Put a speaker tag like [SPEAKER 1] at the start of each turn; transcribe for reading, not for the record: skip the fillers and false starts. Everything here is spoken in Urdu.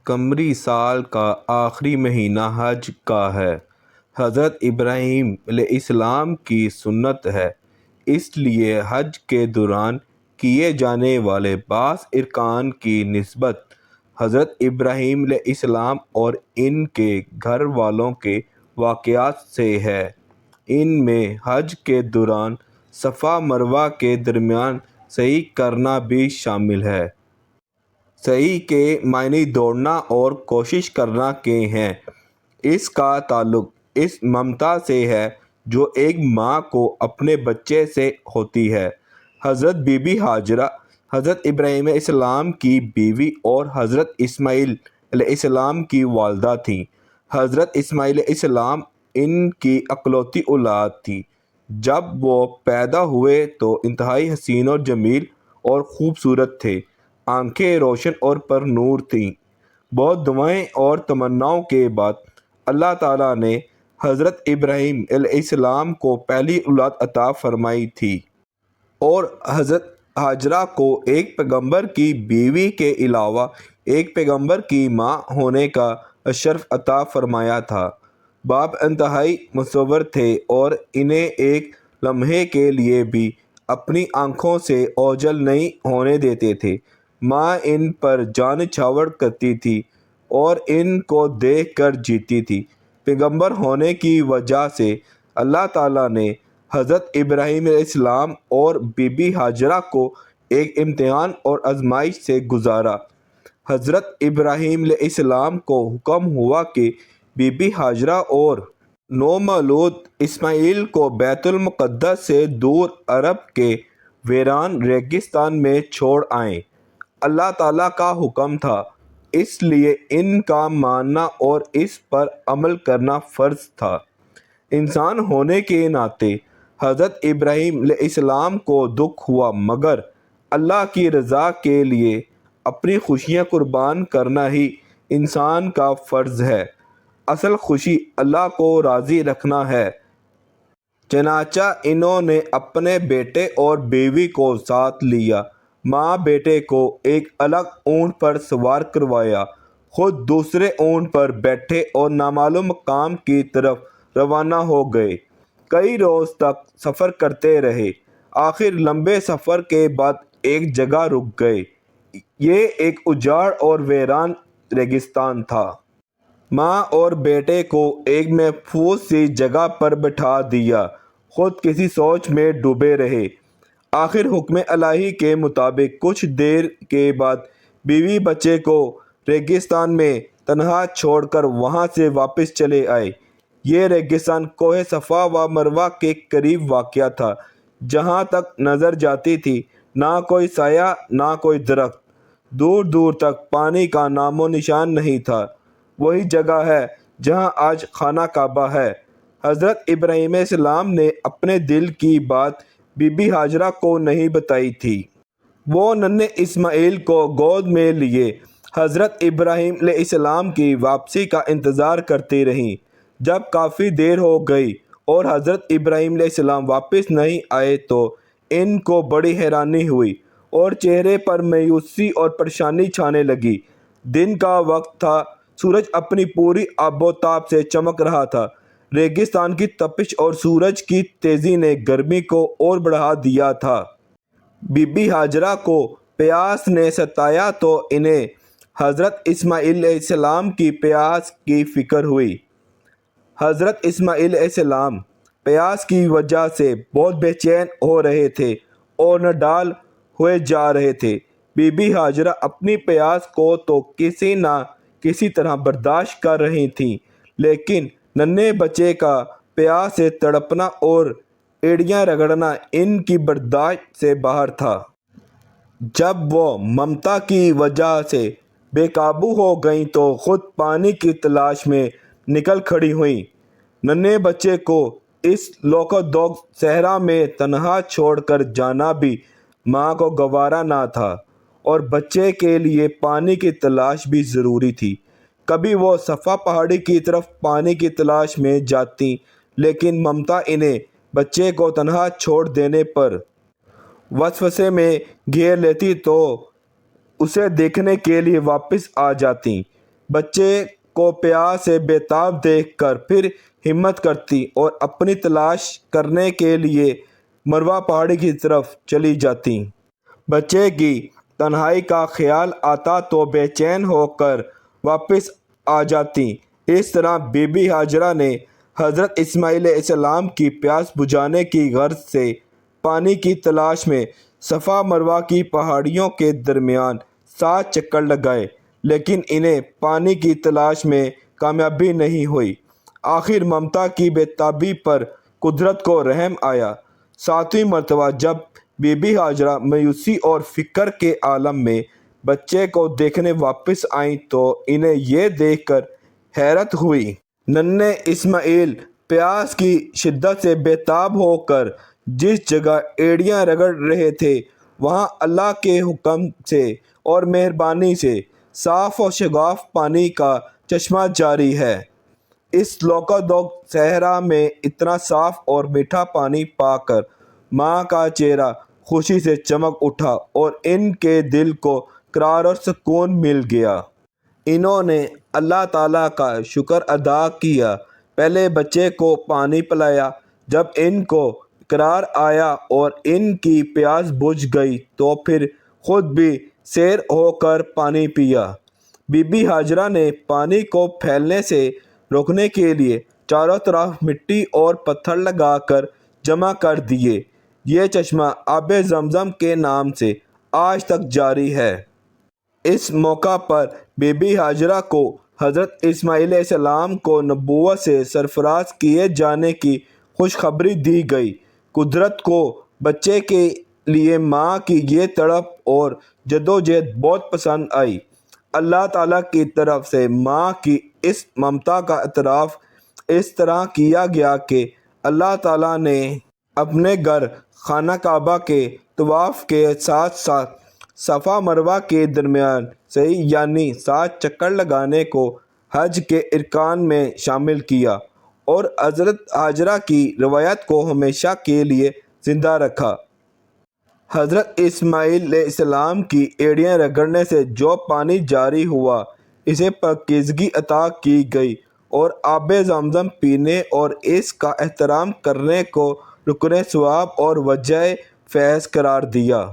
[SPEAKER 1] قمری سال کا آخری مہینہ حج کا ہے۔ حضرت ابراہیم علیہ السلام کی سنت ہے، اس لیے حج کے دوران کیے جانے والے بعض ارکان کی نسبت حضرت ابراہیم علیہ السلام اور ان کے گھر والوں کے واقعات سے ہے۔ ان میں حج کے دوران صفا مروہ کے درمیان سعی کرنا بھی شامل ہے۔ سعی کے معنی دوڑنا اور کوشش کرنا کے ہیں۔ اس کا تعلق اس ممتا سے ہے جو ایک ماں کو اپنے بچے سے ہوتی ہے۔ حضرت بی بی ہاجرہ حضرت ابراہیم علیہ السلام کی بیوی اور حضرت اسماعیل علیہ السلام کی والدہ تھیں۔ حضرت اسماعیل علیہ السلام ان کی اکلوتی اولاد تھی۔ جب وہ پیدا ہوئے تو انتہائی حسین و جمیل اور خوبصورت تھے، آنکھیں روشن اور پر نور تھیں۔ بہت دعائیں اور تمناؤں کے بعد اللہ تعالیٰ نے حضرت ابراہیم علیہ السلام کو پہلی اولاد عطا فرمائی تھی اور حضرت ہاجرہ کو ایک پیغمبر کی بیوی کے علاوہ ایک پیغمبر کی ماں ہونے کا شرف عطا فرمایا تھا۔ باپ انتہائی مصور تھے اور انہیں ایک لمحے کے لیے بھی اپنی آنکھوں سے اوجھل نہیں ہونے دیتے تھے۔ ماں ان پر جان نچھاور کرتی تھی اور ان کو دیکھ کر جیتی تھی۔ پیغمبر ہونے کی وجہ سے اللہ تعالیٰ نے حضرت ابراہیم علیہ السلام اور بی بی ہاجرہ کو ایک امتحان اور آزمائش سے گزارا۔ حضرت ابراہیم علیہ السلام کو حکم ہوا کہ بی بی ہاجرہ اور نومولود اسماعیل کو بیت المقدس سے دور عرب کے ویران ریگستان میں چھوڑ آئیں۔ اللہ تعالیٰ کا حکم تھا، اس لیے ان کا ماننا اور اس پر عمل کرنا فرض تھا۔ انسان ہونے کے ناطے حضرت ابراہیم علیہ السلام کو دکھ ہوا، مگر اللہ کی رضا کے لیے اپنی خوشیاں قربان کرنا ہی انسان کا فرض ہے۔ اصل خوشی اللہ کو راضی رکھنا ہے۔ چنانچہ انہوں نے اپنے بیٹے اور بیوی کو ساتھ لیا۔ ماں بیٹے کو ایک الگ اونٹ پر سوار کروایا، خود دوسرے اونٹ پر بیٹھے اور نامعلوم مقام کی طرف روانہ ہو گئے۔ کئی روز تک سفر کرتے رہے، آخر لمبے سفر کے بعد ایک جگہ رک گئے۔ یہ ایک اجاڑ اور ویران ریگستان تھا۔ ماں اور بیٹے کو ایک محفوظ سی جگہ پر بٹھا دیا، خود کسی سوچ میں ڈوبے رہے۔ آخر حکم الہی کے مطابق کچھ دیر کے بعد بیوی بچے کو ریگستان میں تنہا چھوڑ کر وہاں سے واپس چلے آئے۔ یہ ریگستان کوہ صفا و مروہ کے قریب واقع تھا۔ جہاں تک نظر جاتی تھی نہ کوئی سایہ نہ کوئی درخت، دور دور تک پانی کا نام و نشان نہیں تھا۔ وہی جگہ ہے جہاں آج خانہ کعبہ ہے۔ حضرت ابراہیم علیہ السلام نے اپنے دل کی بات بی بی ہاجرہ کو نہیں بتائی تھی۔ وہ ننھے اسماعیل کو گود میں لیے حضرت ابراہیم علیہ السلام کی واپسی کا انتظار کرتی رہیں۔ جب کافی دیر ہو گئی اور حضرت ابراہیم علیہ السلام واپس نہیں آئے تو ان کو بڑی حیرانی ہوئی اور چہرے پر مایوسی اور پریشانی چھانے لگی۔ دن کا وقت تھا، سورج اپنی پوری آب و تاب سے چمک رہا تھا۔ ریگستان کی تپش اور سورج کی تیزی نے گرمی کو اور بڑھا دیا تھا۔ بی بی ہاجرہ کو پیاس نے ستایا تو انہیں حضرت اسماعیل علیہ السلام کی پیاس کی فکر ہوئی۔ حضرت اسماعیل علیہ السلام پیاس کی وجہ سے بہت بے چین ہو رہے تھے اور نڈال ہوئے جا رہے تھے۔ بی بی ہاجرہ اپنی پیاس کو تو کسی نہ کسی طرح برداشت کر رہی تھیں، لیکن ننھے بچے کا پیاس سے تڑپنا اور ایڑیاں رگڑنا ان کی برداشت سے باہر تھا۔ جب وہ ممتا کی وجہ سے بے قابو ہو گئیں تو خود پانی کی تلاش میں نکل کھڑی ہوئیں۔ ننھے بچے کو اس لوک و دوک صحرا میں تنہا چھوڑ کر جانا بھی ماں کو گوارا نہ تھا، اور بچے کے لیے پانی کی تلاش بھی ضروری تھی۔ کبھی وہ صفا پہاڑی کی طرف پانی کی تلاش میں جاتی، لیکن ممتا انہیں بچے کو تنہا چھوڑ دینے پر وسوسے میں گھیر لیتی تو اسے دیکھنے کے لیے واپس آ جاتیں۔ بچے کو پیاس سے بےتاب دیکھ کر پھر ہمت کرتی اور اپنی تلاش کرنے کے لیے مروہ پہاڑی کی طرف چلی جاتی۔ بچے کی تنہائی کا خیال آتا تو بے چین ہو کر واپس آ جاتی۔ اس طرح بی بی ہاجرہ نے حضرت اسماعیل علیہ السلام کی پیاس بجھانے کی غرض سے پانی کی تلاش میں صفا مروہ کی پہاڑیوں کے درمیان 7 چکر لگائے، لیکن انہیں پانی کی تلاش میں کامیابی نہیں ہوئی۔ آخر ممتا کی بے تابی پر قدرت کو رحم آیا۔ 7ویں مرتبہ جب بی بی ہاجرہ مایوسی اور فکر کے عالم میں بچے کو دیکھنے واپس آئیں تو انہیں یہ دیکھ کر حیرت ہوئی۔ ننھے اسماعیل پیاس کی شدت سے بےتاب ہو کر جس جگہ ایڑیاں رگڑ رہے تھے وہاں اللہ کے حکم سے اور مہربانی سے صاف و شفاف پانی کا چشمہ جاری ہے۔ اس لوکدوک صحرا میں اتنا صاف اور میٹھا پانی پا کر ماں کا چہرہ خوشی سے چمک اٹھا اور ان کے دل کو قرار اور سکون مل گیا۔ انہوں نے اللہ تعالیٰ کا شکر ادا کیا، پہلے بچے کو پانی پلایا، جب ان کو قرار آیا اور ان کی پیاس بجھ گئی تو پھر خود بھی سیر ہو کر پانی پیا۔ بی بی ہاجرہ نے پانی کو پھیلنے سے روکنے کے لیے چاروں طرف مٹی اور پتھر لگا کر جمع کر دیے۔ یہ چشمہ آب زمزم کے نام سے آج تک جاری ہے۔ اس موقع پر بی بی ہاجرہ کو حضرت اسماعیل علیہ السلام کو نبوت سے سرفراز کیے جانے کی خوشخبری دی گئی۔ قدرت کو بچے کے لیے ماں کی یہ تڑپ اور جدوجہد بہت پسند آئی۔ اللہ تعالیٰ کی طرف سے ماں کی اس ممتا کا اعتراف اس طرح کیا گیا کہ اللہ تعالیٰ نے اپنے گھر خانہ کعبہ کے طواف کے ساتھ ساتھ صفا مروہ کے درمیان سعی یعنی 7 چکر لگانے کو حج کے ارکان میں شامل کیا اور حضرت ہاجرہ کی روایت کو ہمیشہ کے لیے زندہ رکھا۔ حضرت اسماعیل علیہ السلام کی ایڑیاں رگڑنے سے جو پانی جاری ہوا اسے پاکیزگی عطا کی گئی اور آب زمزم پینے اور اس کا احترام کرنے کو رکن ثواب اور وجہ فیض قرار دیا۔